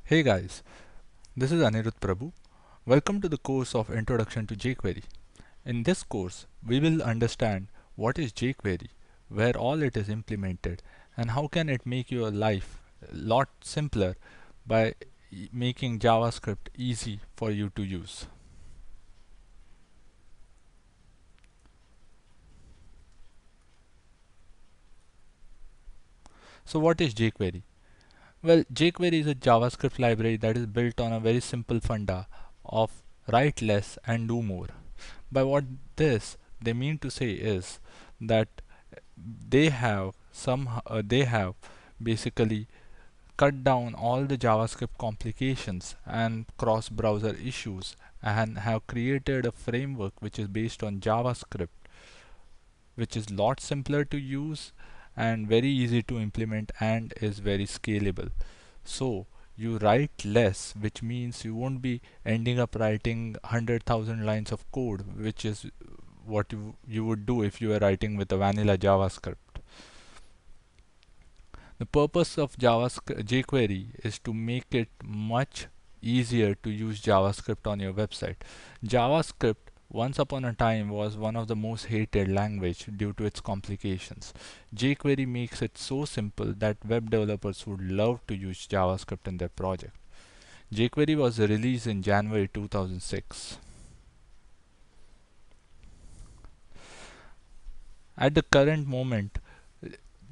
Hey guys, this is Anirudh Prabhu. Welcome to the course of Introduction to jQuery. In this course, we will understand what is jQuery, where all it is implemented, and how can it make your life a lot simpler by making JavaScript easy for you to use. So what is jQuery? Well, jQuery is a JavaScript library that is built on a very simple funda of write less and do more. By what this they mean to say is that they have basically cut down all the JavaScript complications and cross-browser issues and have created a framework which is based on JavaScript, which is lot simpler to use and very easy to implement and is very scalable. So you write less, which means you won't be ending up writing 100,000 lines of code, which is what you would do if you were writing with a vanilla JavaScript. The purpose of jQuery is to make it much easier to use JavaScript on your website. JavaScript once upon a time was one of the most hated language due to its complications. jQuery makes it so simple that web developers would love to use JavaScript in their project. jQuery was released in January 2006. At the current moment,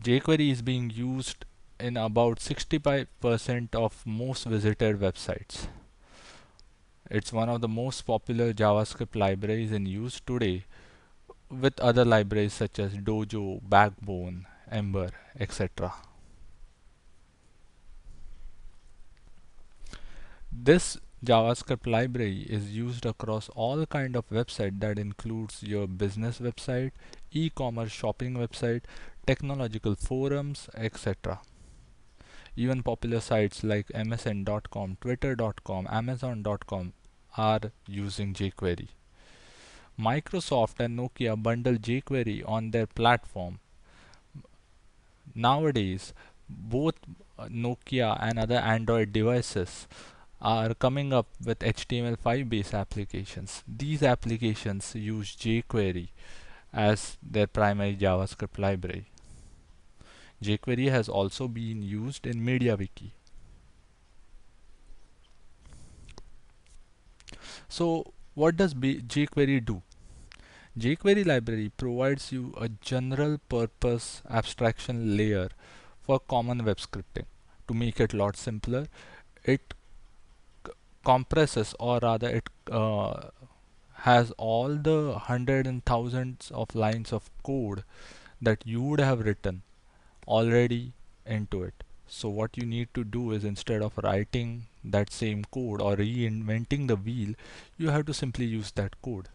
jQuery is being used in about 65% of most visited websites. It's one of the most popular JavaScript libraries in use today, with other libraries such as Dojo, Backbone, Ember, etc. This JavaScript library is used across all kind of website that includes your business website, e-commerce shopping website, technological forums, etc. Even popular sites like msn.com, twitter.com, amazon.com are using jQuery. Microsoft and Nokia bundle jQuery on their platform. Nowadays, both Nokia and other Android devices are coming up with HTML5 based applications. These applications use jQuery as their primary JavaScript library. jQuery has also been used in MediaWiki. So what does jQuery do? jQuery library provides you a general purpose abstraction layer for common web scripting. To make it a lot simpler, it compresses, or rather it has all the hundreds and thousands of lines of code that you would have written already into it. So what you need to do is, instead of writing that same code or reinventing the wheel, you have to simply use that code.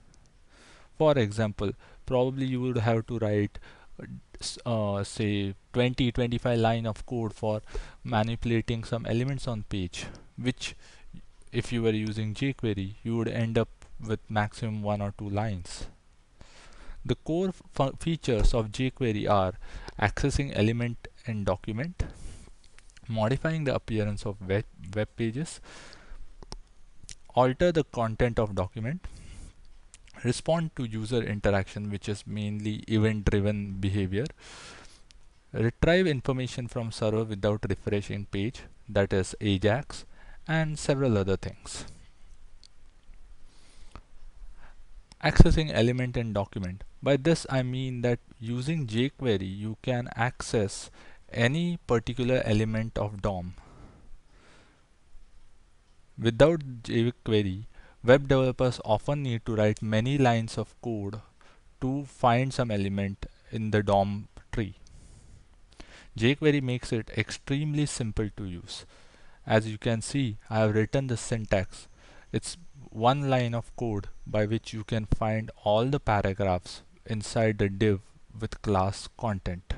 For example, probably you would have to write say 20-25 line of code for manipulating some elements on page, which if you were using jQuery you would end up with maximum 1 or 2 lines. The core features of jQuery are accessing element and document, modifying the appearance of web pages, alter the content of document, respond to user interaction, which is mainly event driven behavior, retrieve information from server without refreshing page, that is AJAX, and several other things. Accessing element and document. By this I mean that using jQuery you can access any particular element of DOM. Without jQuery, web developers often need to write many lines of code to find some element in the DOM tree. jQuery makes it extremely simple to use. As you can see, I have written the syntax. It's one line of code by which you can find all the paragraphs inside the div with class content.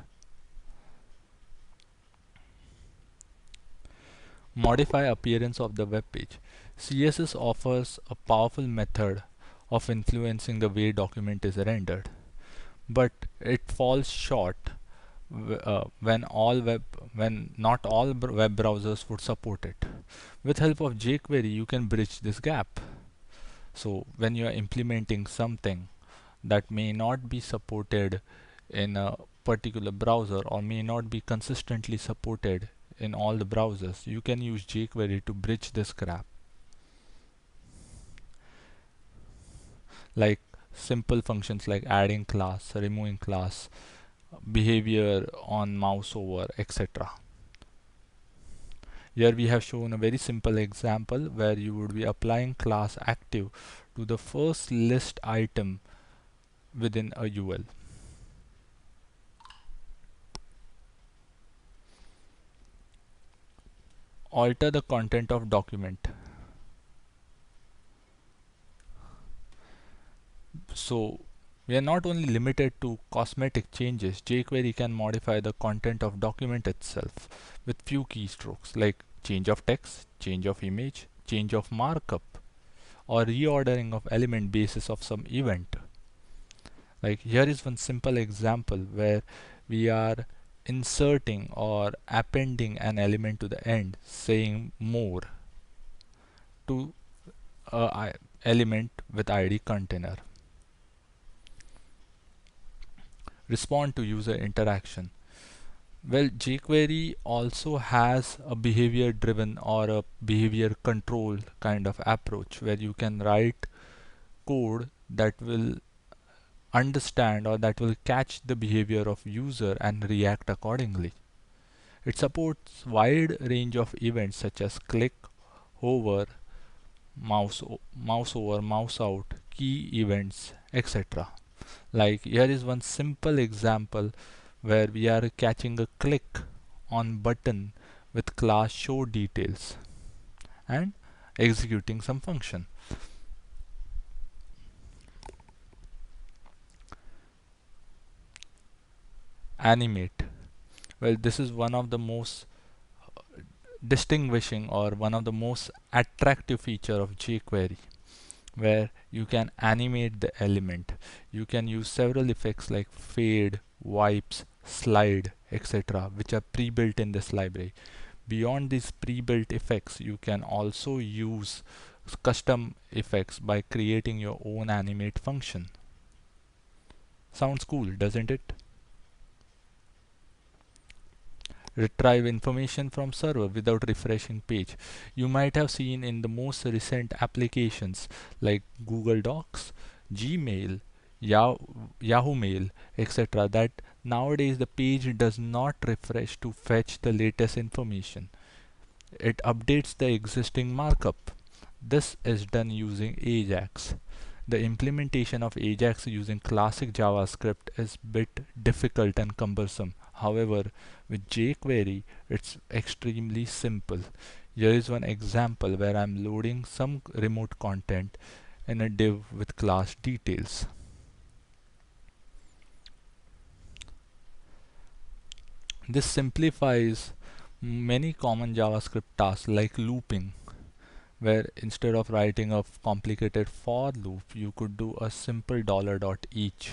Modify appearance of the web page. CSS offers a powerful method of influencing the way document is rendered, but it falls short when not all web browsers would support it. With help of jQuery, you can bridge this gap. So when you are implementing something that may not be supported in a particular browser or may not be consistently supported in all the browsers, you can use jQuery to bridge this gap. Like simple functions like adding class, removing class, behavior on mouse over, etc. Here we have shown a very simple example where you would be applying class active to the first list item within a UL. Alter the content of document. So we are not only limited to cosmetic changes, jQuery can modify the content of document itself with few keystrokes like change of text, change of image, change of markup, or reordering of element basis of some event. Like here is one simple example where we are inserting or appending an element to the end saying more to a element with ID container. Respond to user interaction. Well, jQuery also has a behavior driven or a behavior control kind of approach where you can write code that will understand or that will catch the behavior of user and react accordingly. It supports wide range of events such as click, hover, mouse over, mouse out, key events, etc. Like here is one simple example where we are catching a click on button with class show details and executing some function. Animate. Well, this is one of the most distinguishing or one of the most attractive feature of jQuery, where you can animate the element. You can use several effects like fade, wipes, slide, etc., which are pre-built in this library. Beyond these pre-built effects, you can also use custom effects by creating your own animate function. Sounds cool, doesn't it? Retrieve information from server without refreshing page. You might have seen in the most recent applications like Google Docs, Gmail, Yahoo Mail, etc. that nowadays the page does not refresh to fetch the latest information. It updates the existing markup. This is done using Ajax. The implementation of Ajax using classic JavaScript is bit difficult and cumbersome. However, with jQuery, it's extremely simple. Here is one example where I'm loading some remote content in a div with class details. This simplifies many common JavaScript tasks like looping, where instead of writing a complicated for loop, you could do a simple $.each.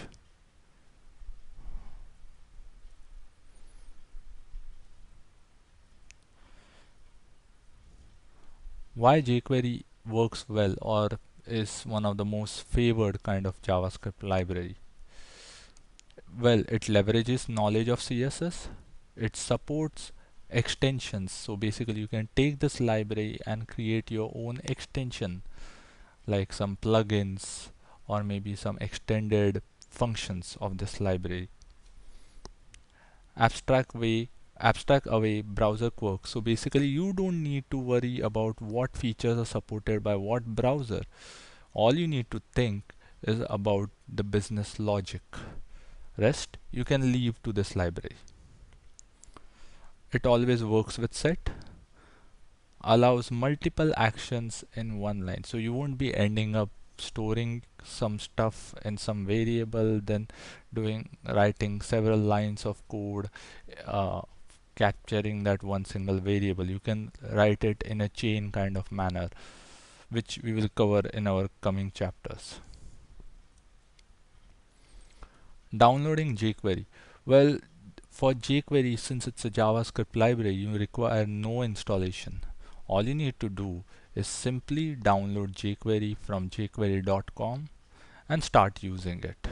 Why jQuery works well or is one of the most favored kind of JavaScript library? Well, it leverages knowledge of CSS. It supports extensions. So basically you can take this library and create your own extension like some plugins or maybe some extended functions of this library. Abstract away browser quirks. So basically you don't need to worry about what features are supported by what browser. All you need to think is about the business logic. Rest you can leave to this library. It always works with set, allows multiple actions in one line, so you won't be ending up storing some stuff in some variable, then writing several lines of code, uh, capturing that one single variable. You can write it in a chain kind of manner, which we will cover in our coming chapters. Downloading jQuery. Well, For jQuery, since it's a JavaScript library, you require no installation. All you need to do is simply download jQuery from jQuery.com and start using it.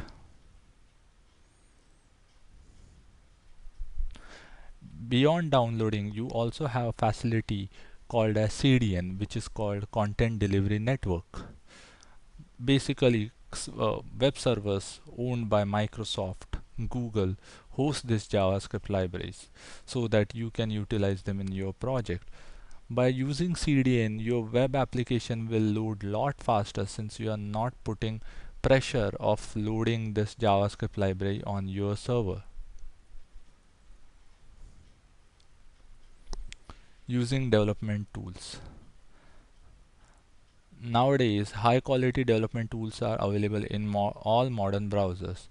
Beyond downloading, you also have a facility called a CDN, which is called Content Delivery Network. Basically, web servers owned by Microsoft, Google host these JavaScript libraries so that you can utilize them in your project. By using CDN, your web application will load lot faster since you are not putting pressure of loading this JavaScript library on your server. Using development tools. Nowadays, high quality development tools are available in all modern browsers.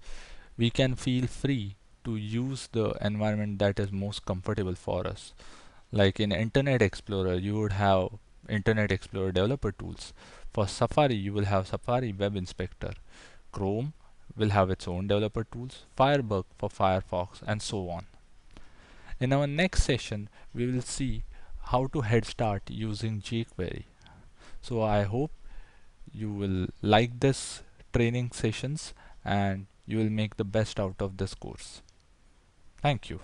We can feel free to use the environment that is most comfortable for us. Like in Internet Explorer, you would have Internet Explorer developer tools. For Safari, you will have Safari Web Inspector. Chrome will have its own developer tools, Firebug for Firefox, and so on. In our next session, we will see how to head start using jQuery. So I hope you will like this training sessions and you will make the best out of this course. Thank you.